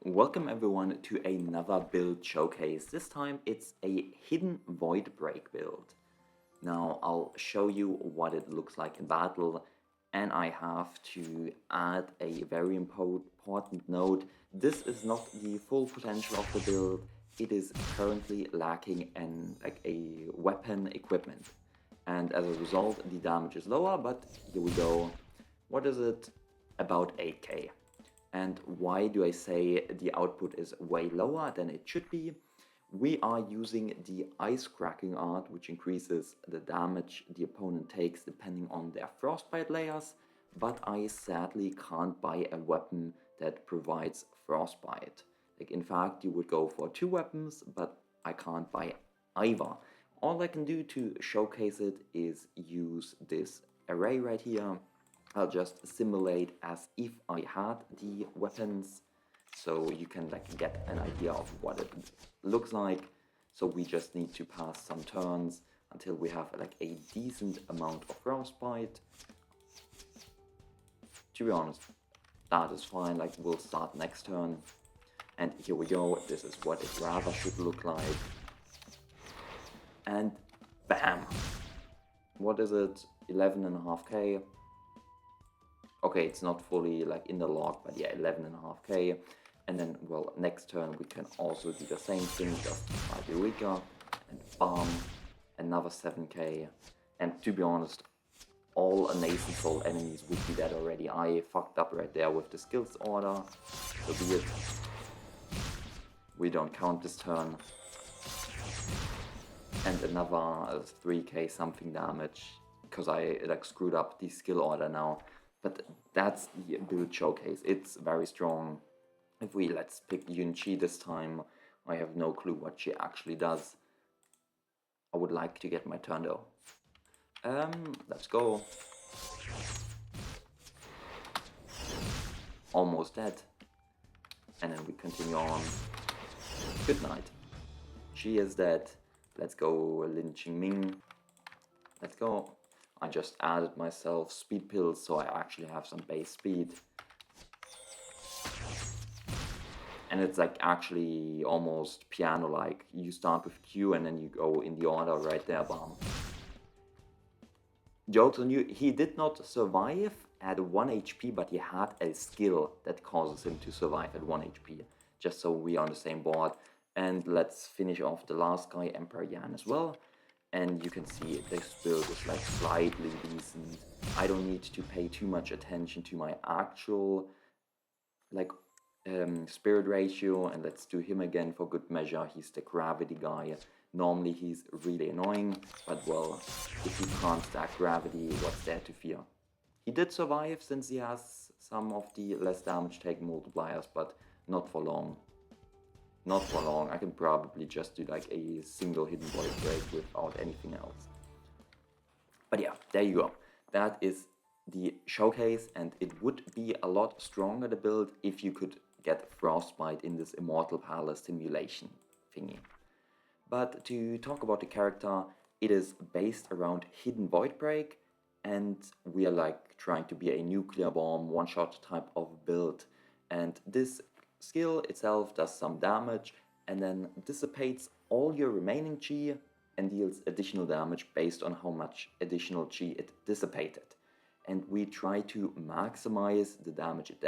Welcome everyone to another build showcase. This time it's a hidden void break build. Now I'll show you what it looks like in battle, and I have to add a very important note. This is not the full potential of the build. It is currently lacking a weapon equipment, and as a result the damage is lower, but here we go. What is it? About 8k. And why do I say the output is way lower than it should be? We are using the ice cracking art, which increases the damage the opponent takes depending on their frostbite layers, but I sadly can't buy a weapon that provides frostbite. In fact, you would go for two weapons, but I can't buy either. All I can do to showcase it is use this array right here. I'll just simulate as if I had the weapons, so you can get an idea of what it looks like. So we just need to pass some turns until we have a decent amount of frostbite. To be honest, that is fine. We'll start next turn, and here we go. This is what it rather should look like, and bam! What is it? 11.5k. Okay, it's not fully in the log, but yeah, 11.5k. And then, well, next turn we can also do the same thing, just slightly weaker. And bam, another 7k. And to be honest, all Nascent Soul enemies would be dead already. I fucked up right there with the skills order. So be it. We don't count this turn. And another 3k something damage, because I screwed up the skill order now. But that's the build showcase. It's very strong. If let's pick Yun-Chi this time, I have no clue what she actually does. I would like to get my turn though. Let's go. Almost dead. And then we continue on. Good night. She is dead. Let's go Lin Qingming. Let's go. I just added myself speed pills, so I actually have some base speed. And it's actually almost piano-like. You start with Q and then you go in the order right there, bam. Jotun, he did not survive at 1 HP, but he had a skill that causes him to survive at 1 HP. Just so we are on the same board. And let's finish off the last guy, Emperor Yan, as well. And you can see this build is slightly decent. I don't need to pay too much attention to my actual spirit ratio, and let's do him again for good measure. He's the gravity guy. Normally he's really annoying, but well, if you can't stack gravity, what's there to fear? He did survive since he has some of the less damage taken multipliers, but not for long. Not for long. I can probably just do a single hidden void break without anything else. But yeah, there you go. That is the showcase, and it would be a lot stronger the build if you could get frostbite in this Immortal Palace simulation thingy. But to talk about the character, it is based around hidden void break, and we are trying to be a nuclear bomb one-shot type of build. And this skill itself does some damage and then dissipates all your remaining chi and deals additional damage based on how much additional chi it dissipated. And we try to maximize the damage it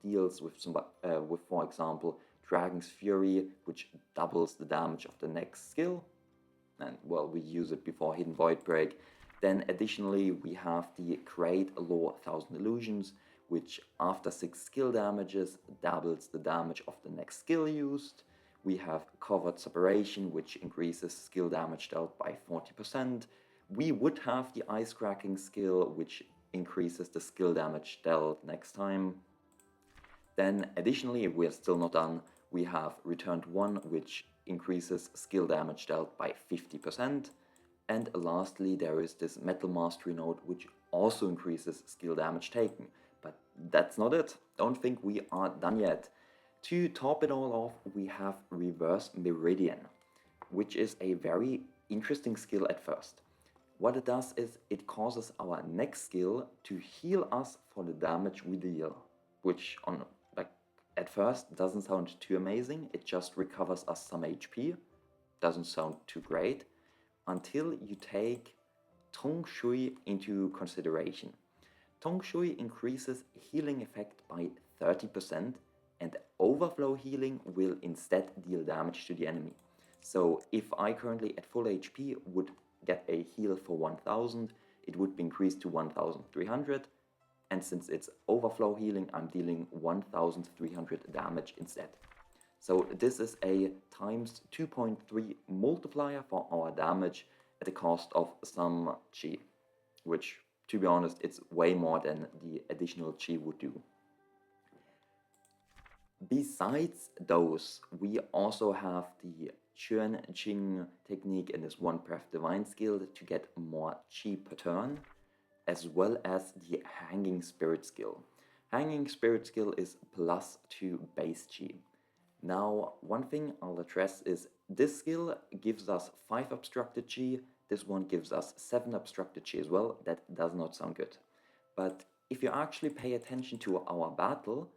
deals with, for example, Dragon's Fury, which doubles the damage of the next skill. And well, we use it before Hidden Void Break. Then additionally, we have the Create Law 1000 Illusions, which after 6 skill damages doubles the damage of the next skill used. We have Covered Separation, which increases skill damage dealt by 40%. We would have the Ice Cracking skill, which increases the skill damage dealt next time. Then additionally, if we are still not done, we have Returned 1, which increases skill damage dealt by 50%. And lastly, there is this Metal Mastery node, which also increases skill damage taken. But that's not it. Don't think we are done yet. To top it all off, we have Reverse Meridian, which is a very interesting skill at first. What it does is it causes our next skill to heal us for the damage we deal, which on at first doesn't sound too amazing, it just recovers us some HP, doesn't sound too great, until you take Tong Shui into consideration. Tong Shui increases healing effect by 30%, and overflow healing will instead deal damage to the enemy. So if I currently at full HP would get a heal for 1000, it would be increased to 1300, and since it's overflow healing, I'm dealing 1300 damage instead. So this is a times 2.3 multiplier for our damage at the cost of some chi, which, to be honest, it's way more than the additional chi would do. Besides those, we also have the Chuan Qing technique in this One Breath Divine skill to get more chi per turn, as well as the Hanging Spirit skill. Hanging Spirit skill is +2 base chi. Now, one thing I'll address is this skill gives us 5 obstructed chi, this one gives us 7 obstructed chi as well. That does not sound good. But if you actually pay attention to our battle,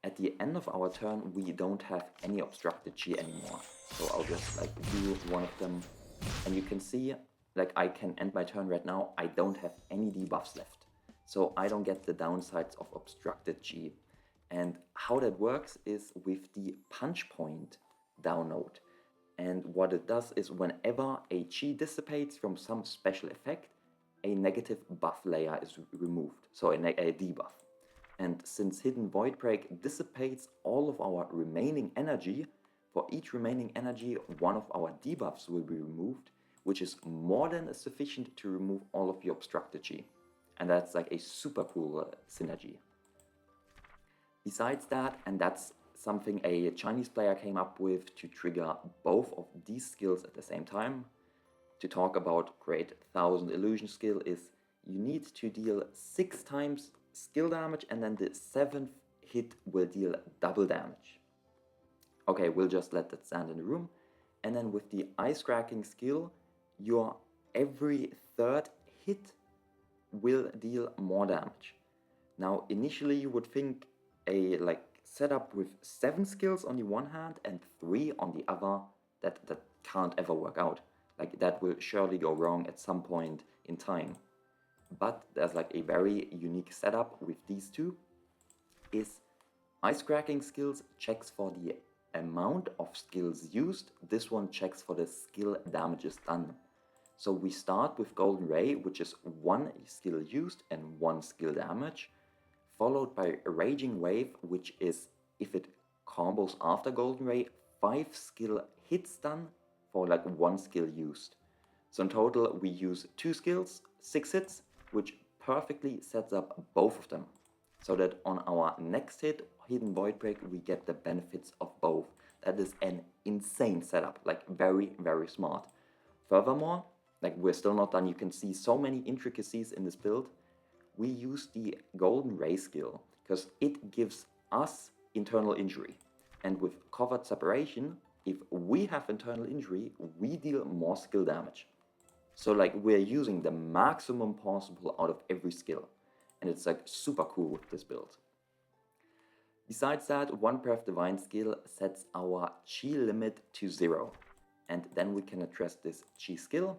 at the end of our turn we don't have any obstructed chi anymore. So I'll just like do one of them, and you can see like I can end my turn right now, I don't have any debuffs left. So I don't get the downsides of obstructed chi. And how that works is with the punch point down node. And what it does is whenever a chi dissipates from some special effect, a negative buff layer is removed, so a debuff. And since Hidden Void Break dissipates all of our remaining energy, for each remaining energy, one of our debuffs will be removed, which is more than sufficient to remove all of the obstructed chi. And that's like a super cool synergy. Besides that, and that's something a Chinese player came up with to trigger both of these skills at the same time, to talk about Great 1000 Illusion skill, is you need to deal 6 times skill damage, and then the 7th hit will deal double damage. Okay, we'll just let that stand in the room. And then with the Ice Cracking skill, your every 3rd hit will deal more damage. Now, initially you would think a setup with 7 skills on the one hand and 3 on the other, that can't ever work out. Like that will surely go wrong at some point in time. But there's like a very unique setup with these two, is Ice Cracking skills checks for the amount of skills used, this one checks for the skill damages done. So we start with Golden Ray, which is 1 skill used and 1 skill damage, followed by Raging Wave, which is, if it combos after Golden Ray, 5 skill hits done for like 1 skill used. So in total we use 2 skills, 6 hits, which perfectly sets up both of them. So that on our next hit, Hidden Void Break, we get the benefits of both. That is an insane setup, like very, very smart. Furthermore, like we're still not done, you can see so many intricacies in this build. We use the Golden Ray skill because it gives us internal injury. And with Covered Separation, if we have internal injury, we deal more skill damage. So like we're using the maximum possible out of every skill. And it's like super cool with this build. Besides that, One Breath Divine skill sets our chi limit to 0. And then we can address this chi skill.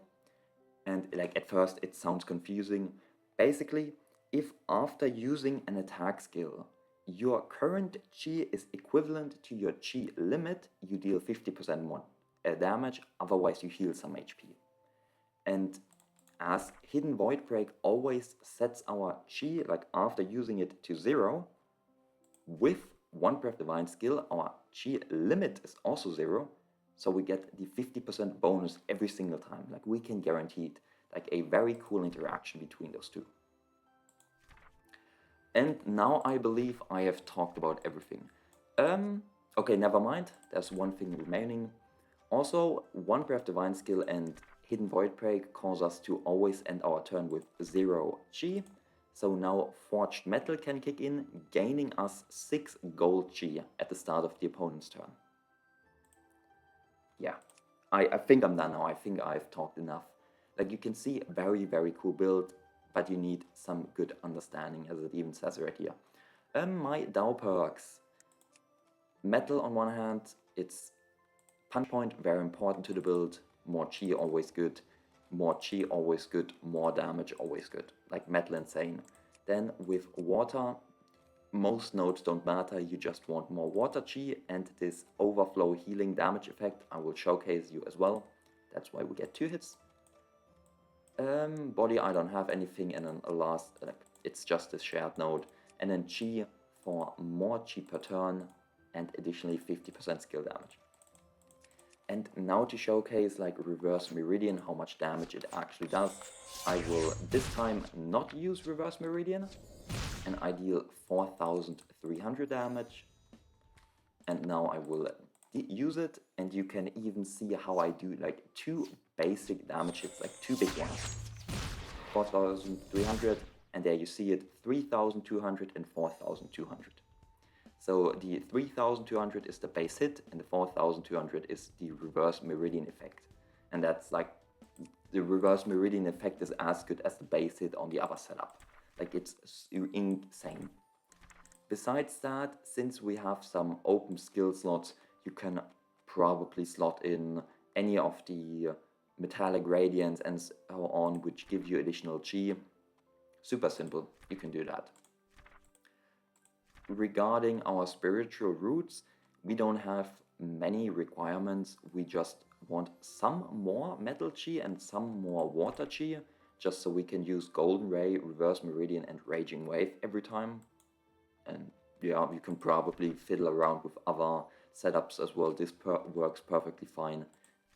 And like at first it sounds confusing. Basically, if after using an attack skill, your current chi is equivalent to your chi limit, you deal 50% more damage, otherwise you heal some HP. And as Hidden Void Break always sets our chi, like after using it, to 0, with One Breath Divine skill, our chi limit is also 0, so we get the 50% bonus every single time. Like we can guarantee it, like a very cool interaction between those two. And now I believe I have talked about everything. Okay, never mind, there's one thing remaining. Also, One Breath Divine skill and Hidden Void Break cause us to always end our turn with 0 chi. So now Forged Metal can kick in, gaining us 6 gold chi at the start of the opponent's turn. Yeah, I think I'm done now. I think I've talked enough. Like you can see, very, very cool build, but you need some good understanding, as it even says right here. My DAO perks. Metal on one hand, it's punch point, very important to the build. More chi, always good. More chi, always good. More damage, always good. Like metal insane. Then with water, most nodes don't matter, you just want more water chi and this overflow healing damage effect I will showcase you as well. That's why we get 2 hits. Body, I don't have anything, and then last, it's just this shared node. And then chi for more chi per turn and additionally 50% skill damage. And now to showcase like Reverse Meridian, how much damage it actually does, I will this time not use Reverse Meridian, and I deal 4300 damage. And now I will use it, and you can even see how I do like 2 basic damage hits, like 2 big ones. 4300, and there you see it, 3200 and 4200. So the 3200 is the base hit, and the 4200 is the Reverse Meridian effect. And that's like, the Reverse Meridian effect is as good as the base hit on the other setup. Like, it's insane. Besides that, since we have some open skill slots, you can probably slot in any of the metallic radiants and so on, which give you additional chi. Super simple, you can do that. Regarding our spiritual roots, we don't have many requirements. We just want some more metal chi and some more water chi, just so we can use Golden Ray, Reverse Meridian and Raging Wave every time. And yeah, you can probably fiddle around with other setups as well. This works perfectly fine.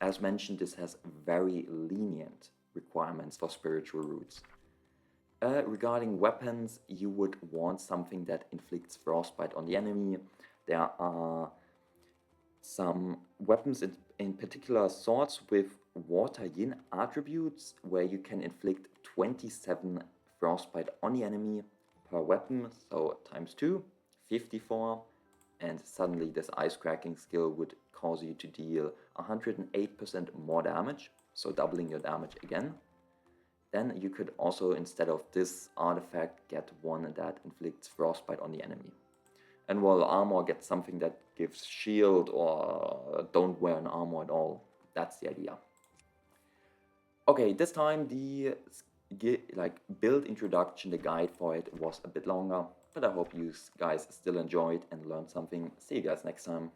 As mentioned, this has very lenient requirements for spiritual roots. Regarding weapons, you would want something that inflicts frostbite on the enemy. There are some weapons, in particular swords with water yin attributes, where you can inflict 27 frostbite on the enemy per weapon, so times 2, 54, and suddenly this ice cracking skill would cause you to deal 108% more damage, so doubling your damage again. Then you could also, instead of this artifact, get one that inflicts frostbite on the enemy. And while armor gets something that gives shield or don't wear an armor at all. That's the idea. Okay, this time the build introduction, the guide for it was a bit longer, but I hope you guys still enjoyed and learned something. See you guys next time.